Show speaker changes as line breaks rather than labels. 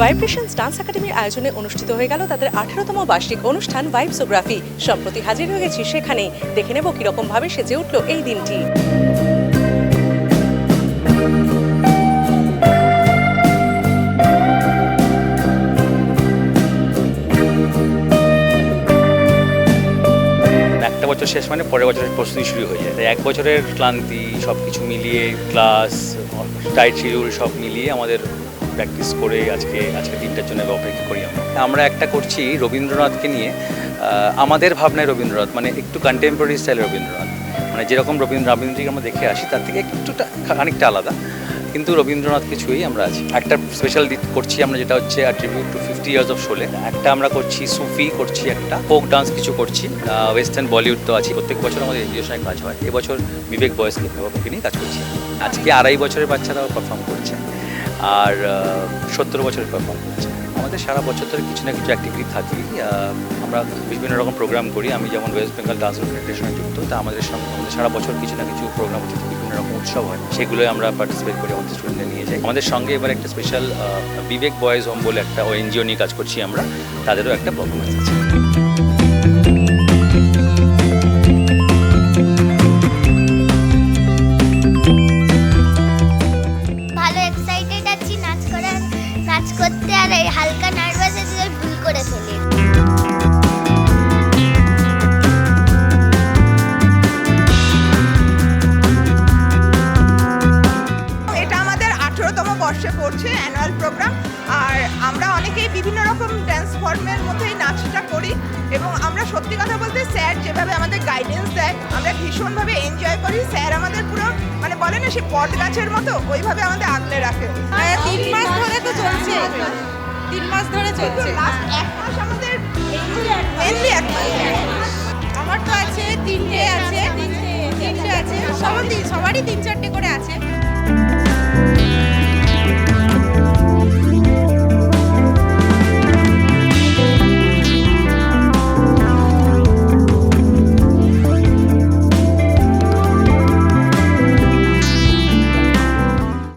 Vibrations dance একাডেমির আয়োজনে অনুষ্ঠিত হয়ে গেল তাদের 18তম বার্ষিক অনুষ্ঠান ভাইবসোগ্রাফি। সম্প্রতি হাজির হয়ে গেছি সেখানেই, দেখে নেব কিরকম ভাবে সেজে উঠল এই দিনটি।
একটা বছর শেষ মানে পরের বছরের প্রস্তুতি শুরু হয়ে যায়। তাই এক বছরের ক্লান্তি সব কিছু মিলিয়ে, ক্লাস, টাইট শিডিউল সব মিলিয়ে আমাদের প্র্যাকটিস করে আজকে দিনটার জন্য অপেক্ষা করি। আমরা একটা করছি রবীন্দ্রনাথকে নিয়ে, আমাদের ভাবনায় রবীন্দ্রনাথ মানে একটু কন্টেম্পোরারি স্টাইলের রবীন্দ্রনাথ, মানে যেরকম রবীন্দ্রনাথকে আমরা দেখে আসি তার থেকে খানিকটা আলাদা, কিন্তু রবীন্দ্রনাথ কিছুই আমরা আছি। একটা স্পেশাল করছি আমরা, যেটা হচ্ছে tribute to 50 years of Sholay. একটা আমরা করছি সুফি, করছি একটা ফোক ডান্স কিছু করছি, ওয়েস্টার্ন বলিউড তো আছে। প্রত্যেক বছর আমাদের এনজিওর কাজ হয়। এবছর বিবেক বয়েসকে নিয়ে কাজ করছি। আজকে 2.5 বছরের বাচ্চারাও পারফর্ম করছে, আর 70 বছরের পারফর্ম করছে। আমাদের সারা বছর ধরে কিছু না কিছু অ্যাক্টিভিটি থাকি। আমরা বিভিন্ন রকম প্রোগ্রাম করি। আমি যেমন ওয়েস্ট বেঙ্গল ডান্স ফেডারেশনে যুক্ত, তা আমাদের সারা বছর কিছু না কিছু প্রোগ্রাম হচ্ছে, বিভিন্ন রকম উৎসব হয়, সেগুলোই আমরা পার্টিসিপেট করি, আমাদের স্টুডেন্টদের নিয়ে যাই। আমাদের সঙ্গে এবার একটা স্পেশাল বিবেক বয়েজ হোম বলে একটা এনজিও নিয়ে কাজ করছি আমরা, তাদেরও একটা পারফরমেন্স আছে।
নাচ করতে, আর হালকা নার্ভাস আছে, ভুল করে ফেলি।
এটা আমাদের 18তম বর্ষে পড়ছে অ্যানুয়াল প্রোগ্রাম, আর আমরা অনেকেই বিভিন্ন রকম ড্যান্স ফর্মের মধ্যেই নাচটা করি, এবং আমরা সত্যি কথা বলতে স্যার যেভাবে আমাদের গাইডেন্স দেয় আমরা ভীষণভাবে এনজয় করি। স্যার আমাদের পুরো মানে বলে না, সে বট গাছের মতো ওইভাবে আমাদের আগলে রাখে।
3 মাস ধরে তো চলছে, 3 মাস ধরে চলছে।
লাস্ট 1 মাস আমাদের মেনলি 1 মাস।
আমার তো আছে 3টে আছে, সবারই 3-4টে করে আছে।